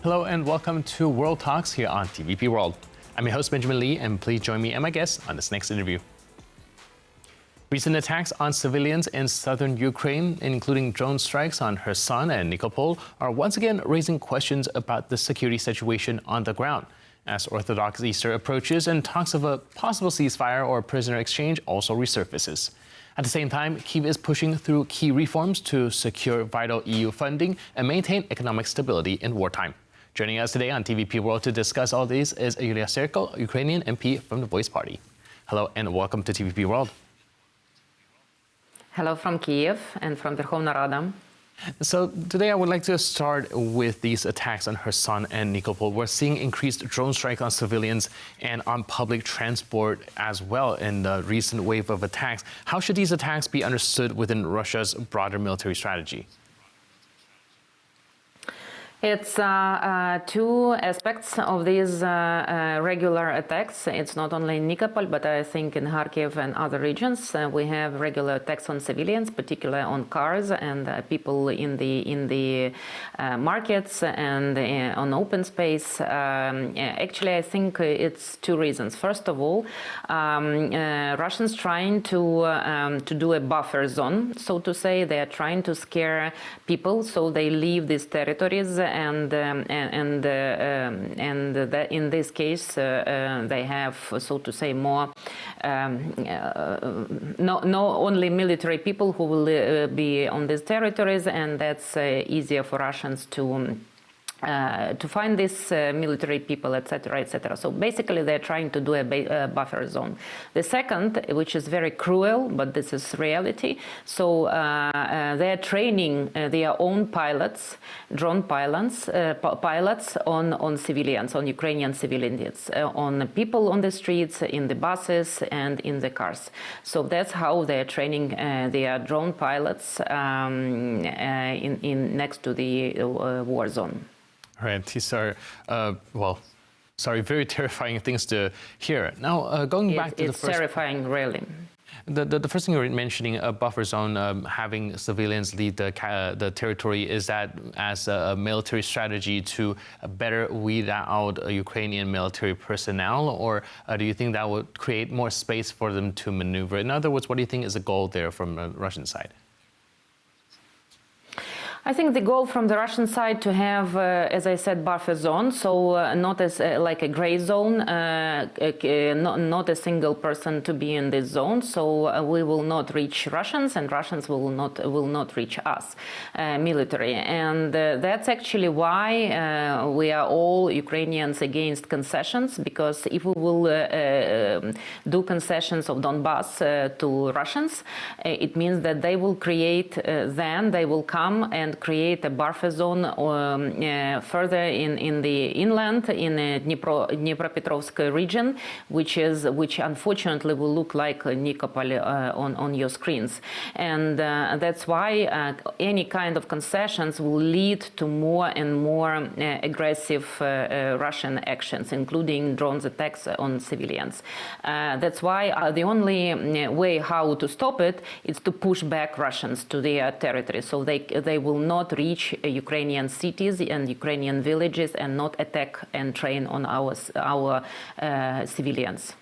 Hello and welcome to World Talks here on TVP World. I'm your host Benjamin Lee, and please join me and my guests on this next interview. Recent attacks on civilians in southern Ukraine, including drone strikes on Kherson and Nikopol, are once again raising questions about the security situation on the ground. As Orthodox Easter approaches and talks of a possible ceasefire or prisoner exchange also resurfaces. At the same time, Kyiv is pushing through key reforms to secure vital EU funding and maintain economic stability in wartime. Joining us today on TVP World to discuss all these is Yulia Sirko, Ukrainian MP from the Voice Party. Hello and welcome to TVP World. Hello from Kyiv and from Verkhovna Rada. So today I would like to start with these attacks on Kherson and Nikopol. We're seeing increased drone strikes on civilians and on public transport as well in the recent wave of attacks. How should these attacks be understood within Russia's broader military strategy? It's two aspects of these regular attacks. It's not only in Nikopol, but I think in Kharkiv and other regions we have regular attacks on civilians, particularly on cars and people in the markets and on open space. Actually, I think it's two reasons. First of all, Russians trying to do a buffer zone, so to say. They are trying to scare people so they leave these territories. And in this case, they have, so to say, more no only military people who will be on these territories, and that's easier for Russians to find these military people, etc., etc. So basically, they're trying to do a buffer zone. The second, which is very cruel, but this is reality. So they're training their own pilots, drone pilots, on civilians, on Ukrainian civilians, on people on the streets, in the buses, and in the cars. So that's how they're training their drone pilots in next to the war zone. Right, these are, very terrifying things to hear. Now, going back to the first... It's terrifying, really. The first thing you were mentioning, a buffer zone, having civilians leave the territory, is that as a military strategy to better weed out Ukrainian military personnel, or do you think that would create more space for them to maneuver? In other words, what do you think is the goal there from the Russian side? I think the goal from the Russian side to have, as I said, buffer zone, so not as like a gray zone, not a single person to be in this zone. So we will not reach Russians, and Russians will not reach us, military. And that's actually why we are all Ukrainians against concessions, because if we will do concessions of Donbass to Russians, it means that they will create, then they will come and create a buffer zone further in the inland, in the Dnipropetrovsk region, which unfortunately will look like Nikopol on your screens. And that's why any kind of concessions will lead to more and more aggressive Russian actions, including drones attacks on civilians. That's why the only way how to stop it is to push back Russians to their territory, so they will not reach Ukrainian cities and Ukrainian villages and not attack and train on our civilians.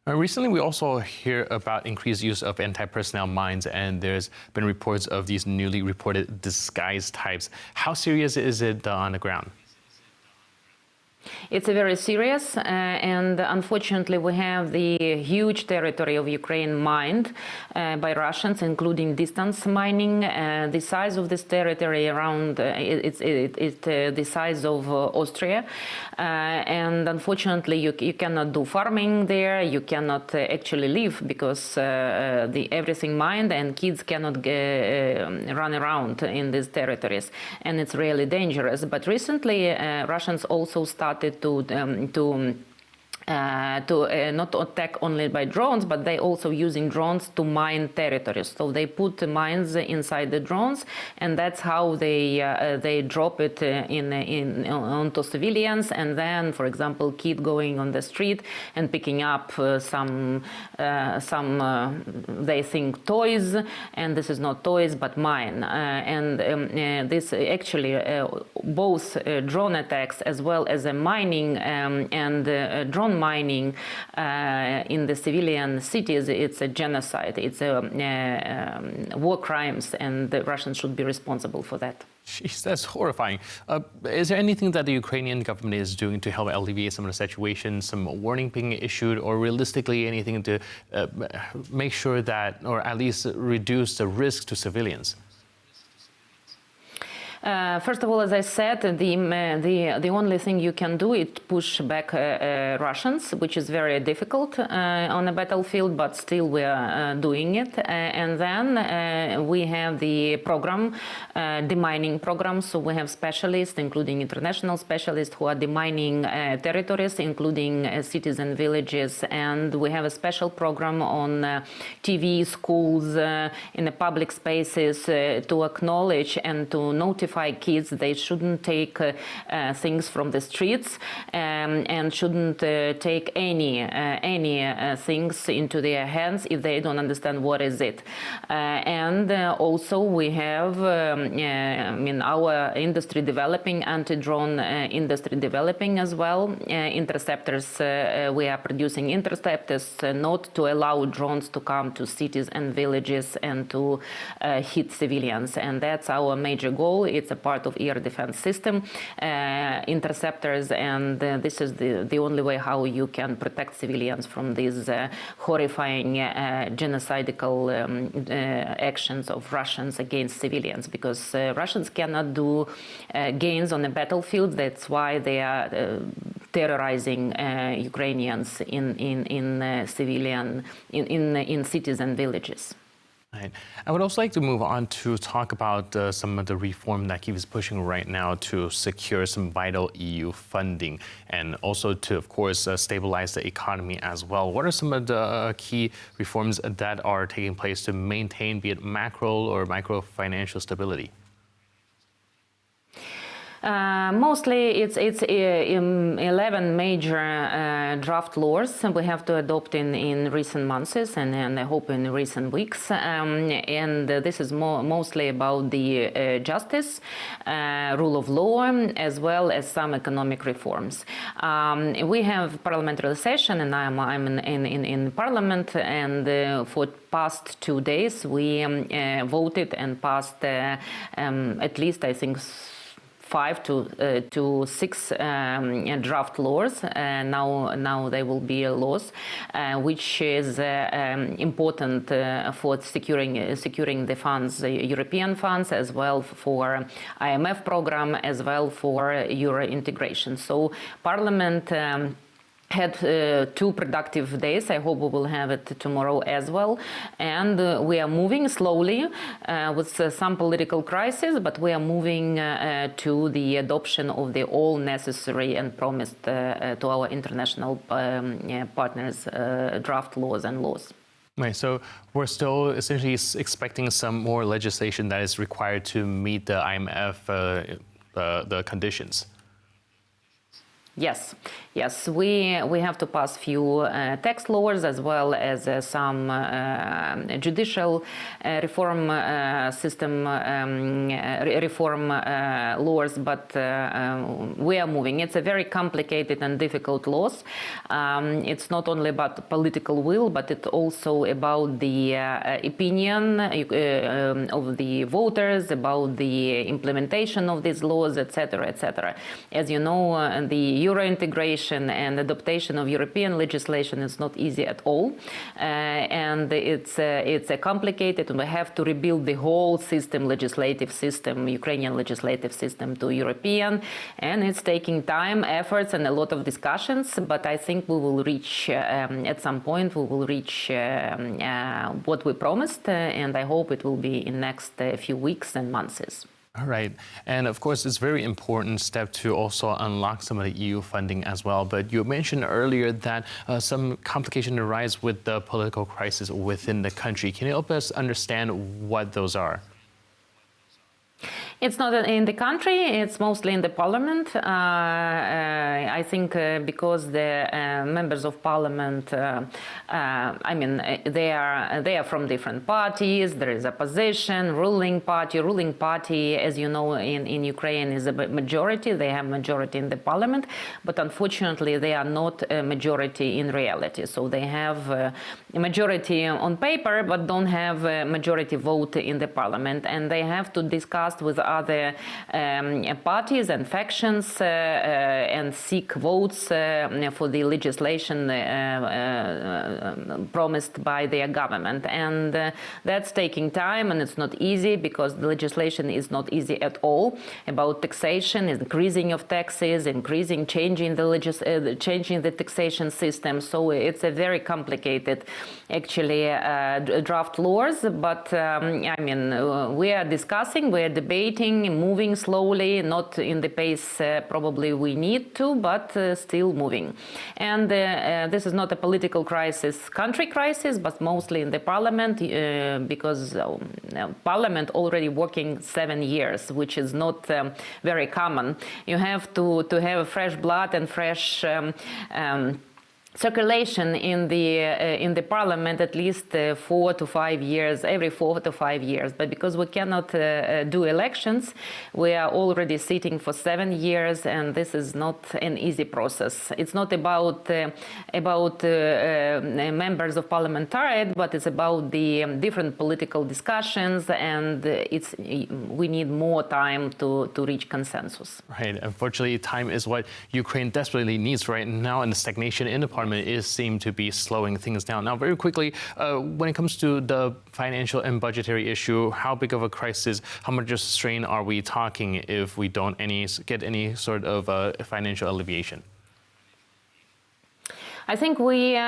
Recently, we also hear about increased use of anti-personnel mines, and there's been reports of these newly reported disguise types. How serious is it on the ground? It's very serious, and unfortunately we have the huge territory of Ukraine mined by Russians, including distance mining. The size of this territory around, it's the size of Austria, and unfortunately you cannot do farming there, you cannot actually live, because everything mined, and kids cannot run around in these territories, and it's really dangerous. But recently Russians also started to to not attack only by drones, but they also using drones to mine territories. So they put mines inside the drones, and that's how they drop it onto civilians. And then, for example, kid going on the street and picking up some they think toys, and this is not toys but mine. This actually both drone attacks as well as a mining and drone mining in the civilian cities, it's a genocide, it's a war crimes, and the Russians should be responsible for that. Jeez, that's horrifying. Is there anything that the Ukrainian government is doing to help alleviate some of the situation, some warning being issued, or realistically anything to make sure that, or at least reduce the risk to civilians? First of all, as I said, the only thing you can do is push back Russians, which is very difficult on a battlefield, but still we are doing it. And then we have the program, demining program. So we have specialists, including international specialists, who are demining territories, including cities and villages. And we have a special program on TV, schools, in the public spaces to acknowledge and to notify kids they shouldn't take things from the streets and shouldn't take any things into their hands if they don't understand what is it. And also we have our industry developing, anti-drone industry developing as well. Interceptors, we are producing interceptors not to allow drones to come to cities and villages and to hit civilians. And that's our major goal. It's a part of air defense system, interceptors, and this is the only way how you can protect civilians from these horrifying genocidal actions of Russians against civilians, because Russians cannot do gains on the battlefield. That's why they are terrorizing Ukrainians in cities and villages. Right. I would also like to move on to talk about some of the reform that Kyiv is pushing right now to secure some vital EU funding and also to, of course, stabilize the economy as well. What are some of the key reforms that are taking place to maintain, be it macro or micro financial stability? Mostly it's 11 major draft laws we have to adopt in recent months and I hope in recent weeks. And this is mostly about the justice, rule of law, as well as some economic reforms. We have parliamentary session, and I'm in parliament, and for past 2 days we voted and passed at least, I think, 5 to 6 draft laws. Now they will be laws, which is important for securing the funds, European funds, as well for IMF program, as well for Euro integration. So Parliament had 2 productive days. I hope we will have it tomorrow as well. And we are moving slowly with some political crisis, but we are moving to the adoption of the all necessary and promised to our international partners draft laws and laws. Right, so we're still essentially expecting some more legislation that is required to meet the IMF the conditions. Yes, we have to pass few tax laws as well as some judicial reform system reform laws, but we are moving. It's a very complicated and difficult laws. It's not only about political will, but it's also about the opinion of the voters, about the implementation of these laws, etc., etc. As you know, the Euro integration and adaptation of European legislation is not easy at all, and it's complicated, and we have to rebuild the whole system, legislative system, Ukrainian legislative system to European, and it's taking time, efforts, and a lot of discussions. But I think we will reach at some point. We will reach what we promised, and I hope it will be in next few weeks and months. All right. And of course, it's a very important step to also unlock some of the EU funding as well. But you mentioned earlier that some complications arise with the political crisis within the country. Can you help us understand what those are? It's not in the country, it's mostly in the parliament. I think because the members of parliament, I mean, they are from different parties. There is opposition, ruling party. Ruling party, as you know, in Ukraine is a majority. They have majority in the parliament, but unfortunately they are not a majority in reality. So they have a majority on paper, but don't have a majority vote in the parliament, and they have to discuss with other parties and factions and seek votes for the legislation promised by their government. And that's taking time, and it's not easy because the legislation is not easy at all about taxation, increasing of taxes, changing the taxation system. So it's a very complicated, actually, draft laws. But I mean, we are discussing, we are debating, moving slowly, not in the pace probably we need to, but still moving. And this is not a political crisis, country crisis, but mostly in the parliament, because parliament already working 7 years, which is not very common. You have to have fresh blood and fresh circulation in the parliament at least 4 to 5 years, every 4 to 5 years. But because we cannot do elections, we are already sitting for 7 years, and this is not an easy process. It's not about members of parliamentariat, but it's about the different political discussions, and we need more time to reach consensus. Right. Unfortunately, time is what Ukraine desperately needs right now, and the stagnation in the parliament seem to be slowing things down. Now, very quickly, when it comes to the financial and budgetary issue, how big of a crisis, how much of a strain are we talking if we don't get any sort of financial alleviation? I think we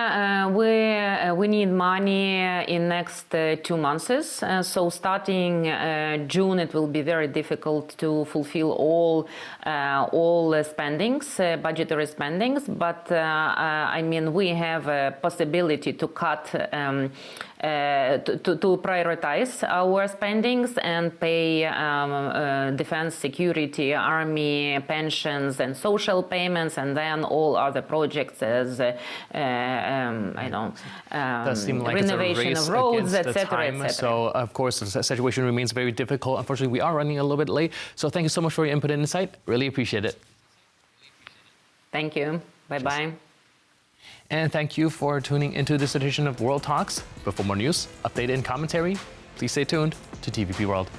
need money in next 2 months. So starting June, it will be very difficult to fulfill all spendings, budgetary spendings. But I mean, we have a possibility to cut, to prioritize our spendings and pay defense, security, army, pensions, and social payments, and then all other projects as renovation of roads, etc. So, of course, the situation remains very difficult. Unfortunately, we are running a little bit late. So thank you so much for your input and insight. Really appreciate it. Thank you. Bye-bye. And thank you for tuning into this edition of World Talks. But for more news, update, and commentary, please stay tuned to TVP World.